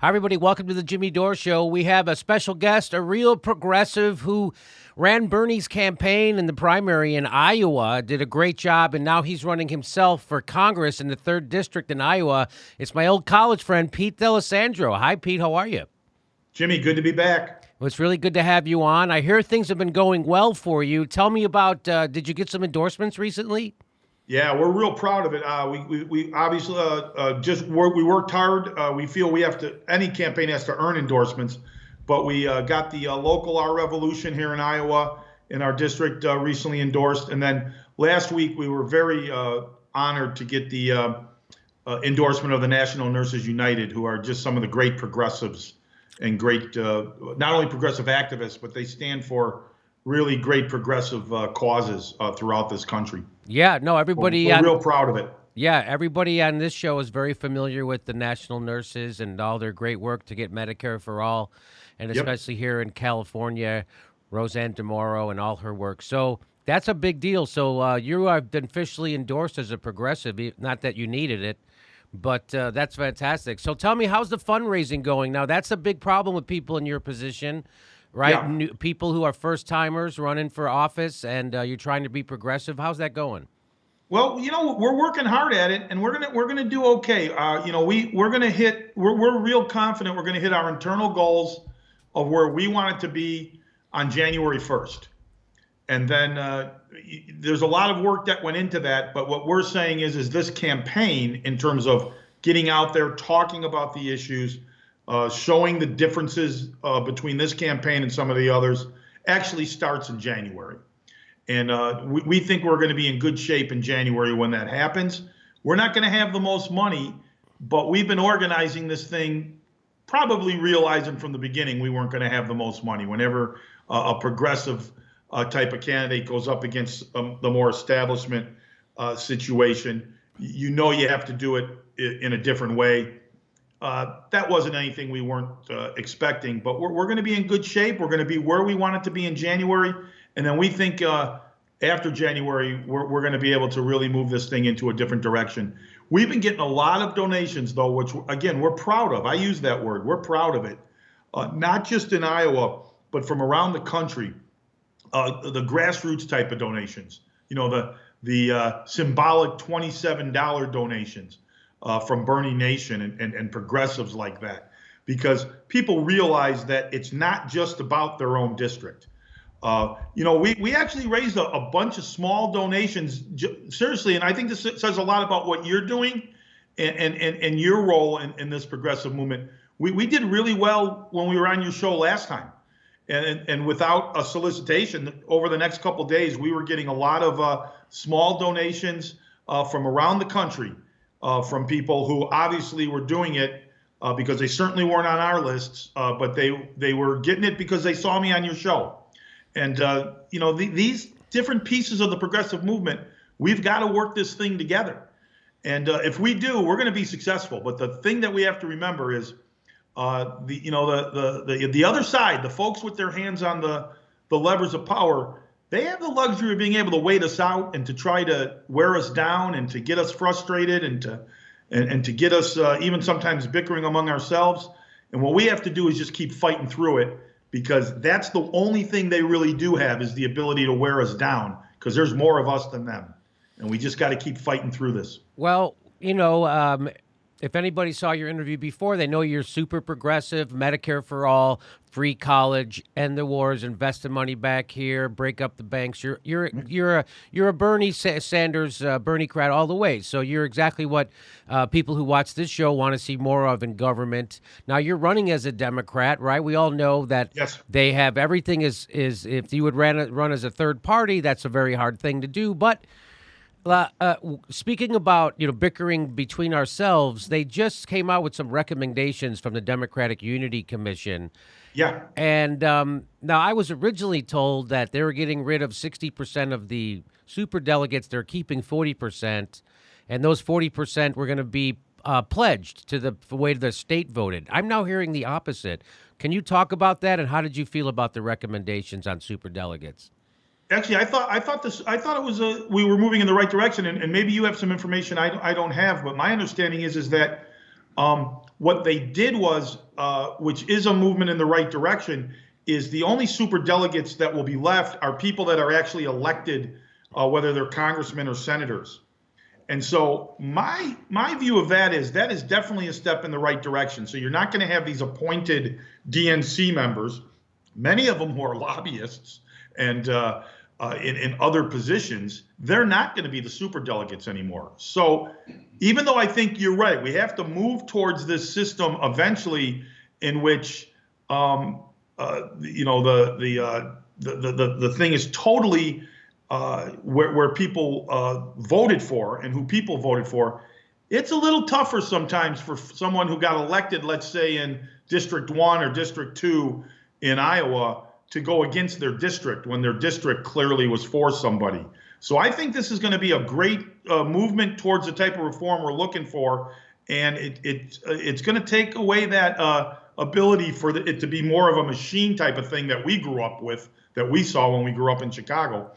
Hi, everybody. Welcome to the Jimmy Dore Show. We have a special guest, a real progressive who ran Bernie's campaign in the primary in Iowa, did a great job, and now he's running himself for Congress in the 3rd District in Iowa. It's my old college friend, Pete D'Alessandro. Hi, Pete. How are you? Jimmy, good to be back. Well, it's really good to have you on. I hear things have been going well for you. Tell me about, did you get some endorsements recently? Yeah, we're real proud of it. We obviously we worked hard. We feel we have to, any campaign has to earn endorsements, but we got the local Our Revolution here in Iowa in our district recently endorsed. And then last week we were very honored to get the endorsement of the National Nurses United, who are just some of the great progressives and great, not only progressive activists, but they stand for really great progressive causes throughout this country. Yeah, no, everybody. We're real proud of it. Yeah, everybody on this show is very familiar with the national nurses and all their great work to get Medicare for all, and especially here in California, Roseanne DeMoro and all her work. So that's a big deal. So you have been officially endorsed as a progressive, not that you needed it, but that's fantastic. So tell me, how's the fundraising going? Now, that's a big problem with people in your position, right? Yeah. People who are first-timers running for office, and you're trying to be progressive. How's that going? Well, we're working hard at it, and we're gonna do okay. We're real confident we're gonna hit our internal goals of where we want it to be on January 1st. And then there's a lot of work that went into that. But what we're saying is this campaign, in terms of getting out there, talking about the issues, showing the differences between this campaign and some of the others, actually starts in January. And we think we're going to be in good shape in January when that happens. We're not going to have the most money, but we've been organizing this thing, probably realizing from the beginning we weren't going to have the most money. Whenever a progressive type of candidate goes up against the more establishment situation, you have to do it in a different way. That wasn't anything we weren't expecting, but we're going to be in good shape. We're going to be where we want it to be in January. And then we think after January, we're going to be able to really move this thing into a different direction. We've been getting a lot of donations, though, which, again, we're proud of. I use that word. We're proud of it. Not just in Iowa, but from around the country. The grassroots type of donations, the symbolic $27 donations from Bernie Nation and progressives like that, because people realize that it's not just about their own district. We actually raised a bunch of small donations, seriously, and I think this says a lot about what you're doing and your role in this progressive movement. We did really well when we were on your show last time. And without a solicitation, over the next couple of days, we were getting a lot of small donations from around the country from people who obviously were doing it because they certainly weren't on our lists, but they were getting it because they saw me on your show. And, these different pieces of the progressive movement, we've got to work this thing together. And if we do, we're going to be successful. But the thing that we have to remember is the other side, the folks with their hands on the levers of power, they have the luxury of being able to wait us out and to try to wear us down and to get us frustrated and to get us even sometimes bickering among ourselves. And what we have to do is just keep fighting through it, because that's the only thing they really do have, is the ability to wear us down, because there's more of us than them. And we just got to keep fighting through this. Well, if anybody saw your interview before, they know you're super progressive, Medicare for all, free college, end the wars, invest the money back here, break up the banks. You're a Bernie Sanders, Bernie-crat all the way. So you're exactly what people who watch this show want to see more of in government. Now, you're running as a Democrat, right? We all know that they have everything is if you would run as a third party, that's a very hard thing to do. But speaking about, bickering between ourselves, they just came out with some recommendations from the Democratic Unity Commission. Yeah. And now I was originally told that they were getting rid of 60% of the superdelegates. They're keeping 40%, and those 40% were going to be pledged to the way the state voted. I'm now hearing the opposite. Can you talk about that, and how did you feel about the recommendations on superdelegates? Actually, I thought it was we were moving in the right direction, and maybe you have some information I don't have. But my understanding is that what they did was, which is a movement in the right direction, is the only super delegates that will be left are people that are actually elected, whether they're congressmen or senators. And so my view of that is definitely a step in the right direction. So you're not going to have these appointed DNC members, many of them who are lobbyists and in other positions. They're not going to be the super delegates anymore. So even though I think you're right, we have to move towards this system eventually in which the thing is totally where people voted for and who people voted for. It's a little tougher sometimes for someone who got elected, let's say in District 1 or District 2 in Iowa, to go against their district when their district clearly was for somebody. So I think this is going to be a great movement towards the type of reform we're looking for, and it's going to take away that ability for it to be more of a machine type of thing that we grew up with, that we saw when we grew up in Chicago.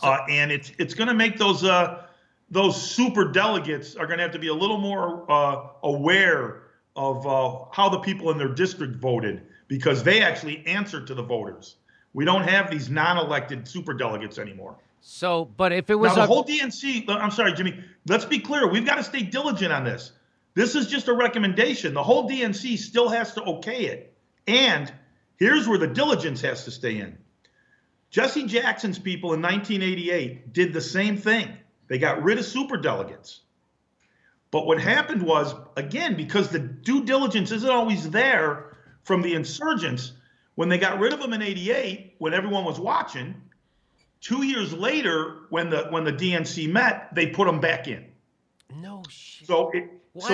And it's going to make those super delegates are going to have to be a little more aware of how the people in their district voted, because they actually answer to the voters. We don't have these non-elected super delegates anymore. So, but if it was now the whole DNC, I'm sorry, Jimmy, let's be clear. We've got to stay diligent on this. This is just a recommendation. The whole DNC still has to okay it. And here's where the diligence has to stay in. Jesse Jackson's people in 1988 did the same thing. They got rid of super delegates. But what happened was, again, because the due diligence isn't always there from the insurgents, when they got rid of them in 88, when everyone was watching, 2 years later, when the DNC met, they put them back in. No shit. So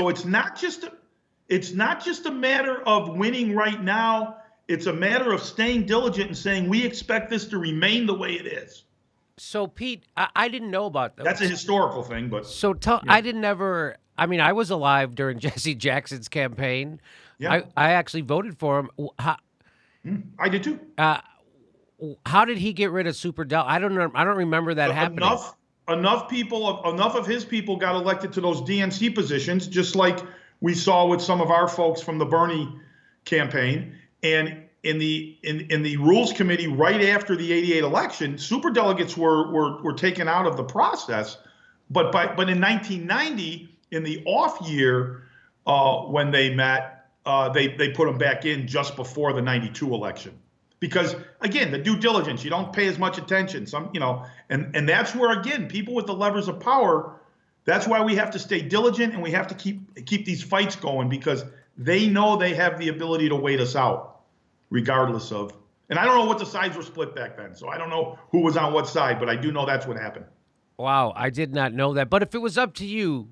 it's not just a matter of winning right now. It's a matter of staying diligent and saying we expect this to remain the way it is. So Pete, I didn't know about that. That's a historical thing, but so I didn't ever. I mean, I was alive during Jesse Jackson's campaign. Yeah. I actually voted for him. I did too. How did he get rid of super del? I don't know. I don't remember that happening. Enough of his people got elected to those DNC positions, just like we saw with some of our folks from the Bernie campaign. And in the Rules Committee right after the 88 election, super delegates were taken out of the process. But in 1990, in the off year, when they met, they put them back in just before the 92 election. Because again, the due diligence, you don't pay as much attention. And that's where, again, people with the levers of power, that's why we have to stay diligent and we have to keep these fights going, because they know they have the ability to wait us out. Regardless of, and I don't know what the sides were split back then, so I don't know who was on what side, but I do know that's what happened. Wow, I did not know that. But if it was up to you,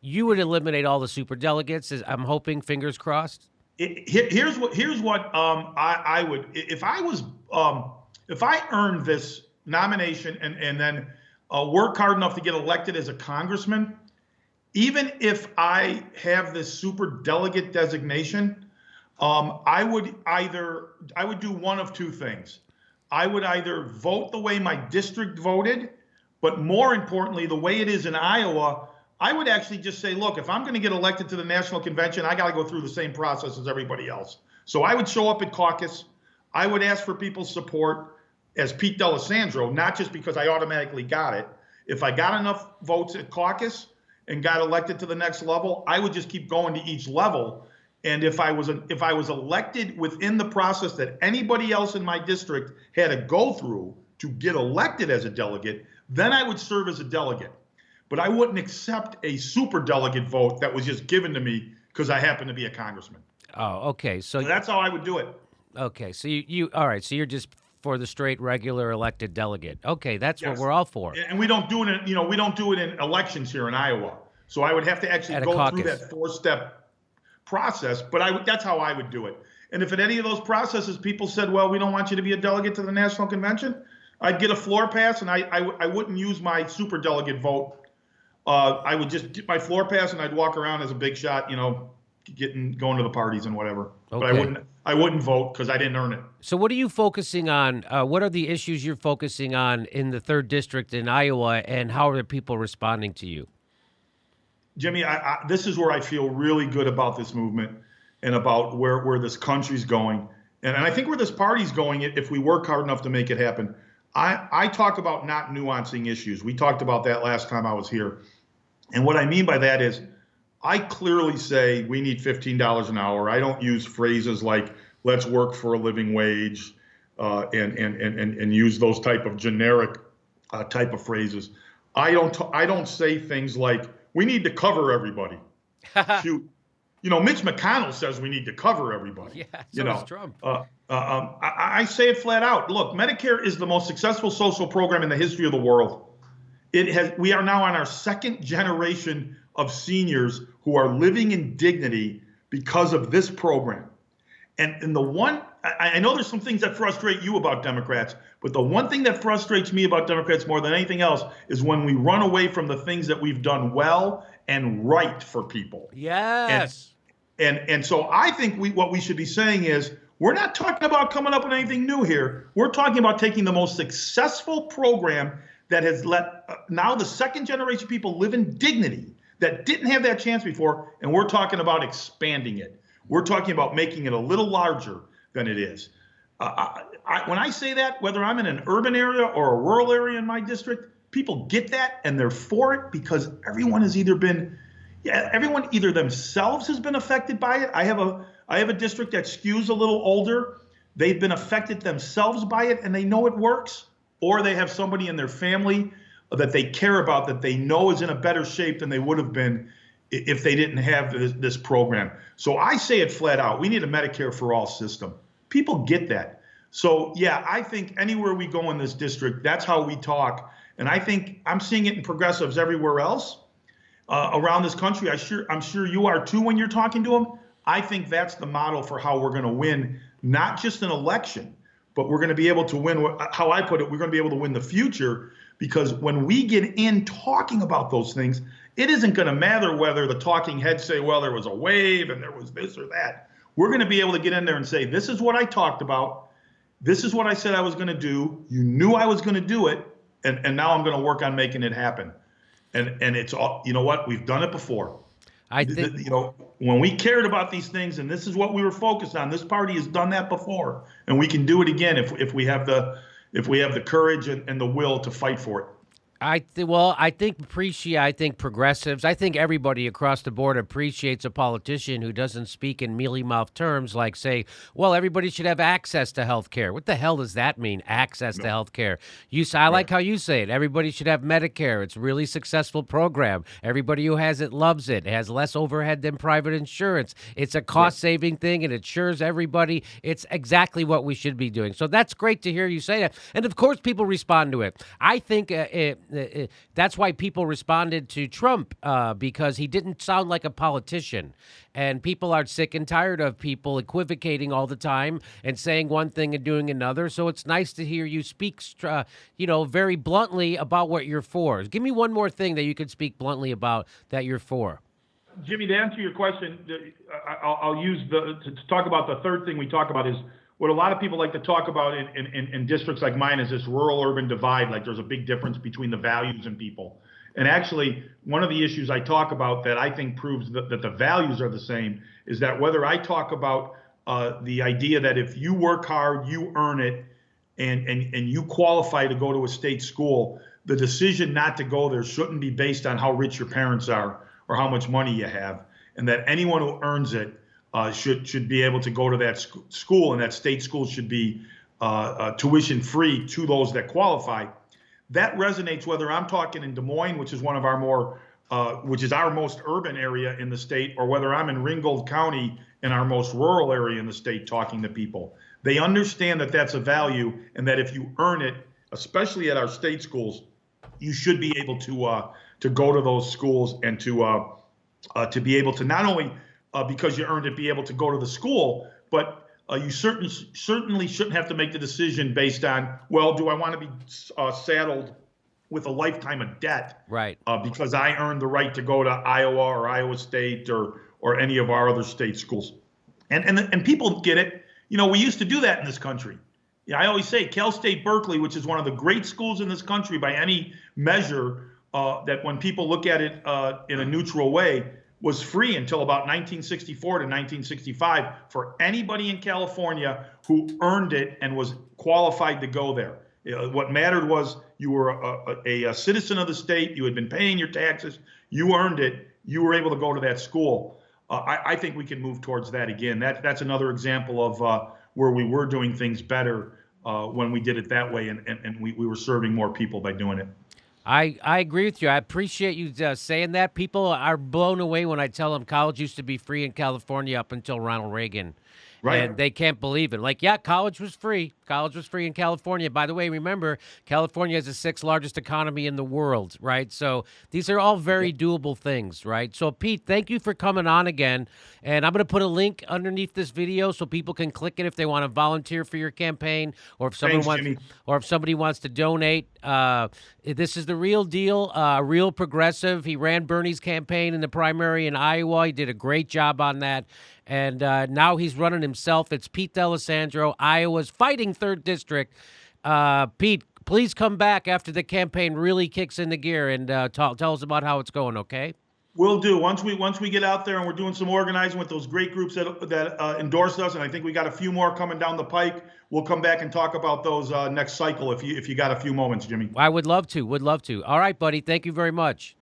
you would eliminate all the super delegates. I'm hoping, fingers crossed. Here's what I would, if I earned this nomination and then work hard enough to get elected as a congressman, even if I have this super delegate designation, I would do one of two things. I would either vote the way my district voted, but more importantly, the way it is in Iowa, I would actually just say, look, if I'm going to get elected to the national convention, I got to go through the same process as everybody else. So I would show up at caucus. I would ask for people's support as Pete D'Alessandro, not just because I automatically got it. If I got enough votes at caucus and got elected to the next level, I would just keep going to each level. And if I was elected within the process that anybody else in my district had to go through to get elected as a delegate, then I would serve as a delegate. But I wouldn't accept a super delegate vote that was just given to me because I happen to be a congressman. Oh, okay. So that's how I would do it. Okay. So you all right. So you're just for the straight, regular elected delegate. Okay, that's yes. What we're all for. And we don't do it in, we don't do it in elections here in Iowa. So I would have to actually go through that 4-step process, but that's how I would do it. And if at any of those processes people said, well, we don't want you to be a delegate to the national convention, I'd get a floor pass, and I wouldn't use my super delegate vote. I would just get my floor pass and I'd walk around as a big shot, going to the parties and whatever. Okay. But I wouldn't vote because I didn't earn it. So what are you focusing on? What are the issues you're focusing on in the 3rd district in Iowa, and how are the people responding to you? Jimmy, this is where I feel really good about this movement and about where this country's going. And I think where this party's going, if we work hard enough to make it happen. I talk about not nuancing issues. We talked about that last time I was here. And what I mean by that is I clearly say we need $15 an hour. I don't use phrases like let's work for a living wage and use those type of generic type of phrases. I don't say things like we need to cover everybody. Shoot, Mitch McConnell says we need to cover everybody. Yeah, so does Trump. I say it flat out. Look, Medicare is the most successful social program in the history of the world. We are now on our second generation of seniors who are living in dignity because of this program. And I know there's some things that frustrate you about Democrats, but the one thing that frustrates me about Democrats more than anything else is when we run away from the things that we've done well and right for people. Yes. And so I think what we should be saying is we're not talking about coming up with anything new here. We're talking about taking the most successful program that has let now the second generation people live in dignity that didn't have that chance before, and we're talking about expanding it. We're talking about making it a little larger than it is. When I say that, whether I'm in an urban area or a rural area in my district, people get that and they're for it because everyone either themselves has been affected by it. I have a district that skews a little older. They've been affected themselves by it and they know it works, or they have somebody in their family that they care about that they know is in a better shape than they would have been if they didn't have this program. So I say it flat out. We need a Medicare for all system. People get that. So yeah, I think anywhere we go in this district, that's how we talk. And I think I'm seeing it in progressives everywhere else around this country. I'm sure you are too when you're talking to them. I think that's the model for how we're going to win, not just an election, but we're going to be able to win. How I put it, we're going to be able to win the future, because when we get in talking about those things, it isn't going to matter whether the talking heads say, well, there was a wave and there was this or that. We're going to be able to get in there and say, this is what I talked about. This is what I said I was going to do. You knew I was going to do it. And now I'm going to work on making it happen. And it's all, you know what? We've done it before. I think, when we cared about these things and this is what we were focused on, this party has done that before, and we can do it again if we have the courage and the will to fight for it. I think progressives, I think everybody across the board appreciates a politician who doesn't speak in mealy-mouthed terms like, say, well, everybody should have access to health care. What the hell does that mean, access to health care? I like how you say it. Everybody should have Medicare. It's a really successful program. Everybody who has it loves it. It has less overhead than private insurance. It's a cost-saving thing. It insures everybody. It's exactly what we should be doing. So that's great to hear you say that. And, of course, people respond to it. I think that's why people responded to Trump, because he didn't sound like a politician. And people are sick and tired of people equivocating all the time and saying one thing and doing another. So it's nice to hear you speak, very bluntly about what you're for. Give me one more thing that you could speak bluntly about that you're for. Jimmy, to answer your question, I'll use to talk about the third thing we talk about is what a lot of people like to talk about in districts like mine is this rural-urban divide. Like there's a big difference between the values and people. And actually, one of the issues I talk about that I think proves that the values are the same is that whether I talk about the idea that if you work hard, you earn it, and you qualify to go to a state school, the decision not to go there shouldn't be based on how rich your parents are or how much money you have, and that anyone who earns it should be able to go to that school, and that state school should be tuition free to those that qualify. That resonates whether I'm talking in Des Moines, which is one of our which is our most urban area in the state, or whether I'm in Ringgold County in our most rural area in the state talking to people. They understand that that's a value, and that if you earn it, especially at our state schools, you should be able to go to those schools and to be able to not only because you earned it, be able to go to the school, but you certainly shouldn't have to make the decision based on, well, do I want to be saddled with a lifetime of debt, right? Because I earned the right to go to Iowa or Iowa State or any of our other state schools, and people get it. We used to do that in this country. I always say Cal State Berkeley, which is one of the great schools in this country by any measure, that when people look at it in a neutral way, was free until about 1964 to 1965 for anybody in California who earned it and was qualified to go there. What mattered was you were a citizen of the state, you had been paying your taxes, you earned it, you were able to go to that school. I think we can move towards that again. That's another example of where we were doing things better when we did it that way, and we were serving more people by doing it. I agree with you. I appreciate you saying that. People are blown away when I tell them college used to be free in California up until Ronald Reagan. Right. And they can't believe it. Like, yeah, college was free. College was free in California. By the way, remember, California is the sixth largest economy in the world, right? So these are all very doable things, right? So, Pete, thank you for coming on again. And I'm going to put a link underneath this video so people can click it if they want to volunteer for your campaign, or if someone wants, Jimmy. or if somebody wants to donate. This is the real deal, real progressive. He ran Bernie's campaign in the primary in Iowa. He did a great job on that. And now he's running himself. It's Pete D'Alessandro, Iowa's fighting 3rd District. Pete, please come back after the campaign really kicks into gear and tell us about how it's going, okay? Will do. Once we get out there and we're doing some organizing with those great groups that endorse us, and I think we got a few more coming down the pike. We'll come back and talk about those next cycle if you got a few moments, Jimmy. I would love to. Would love to. All right, buddy. Thank you very much.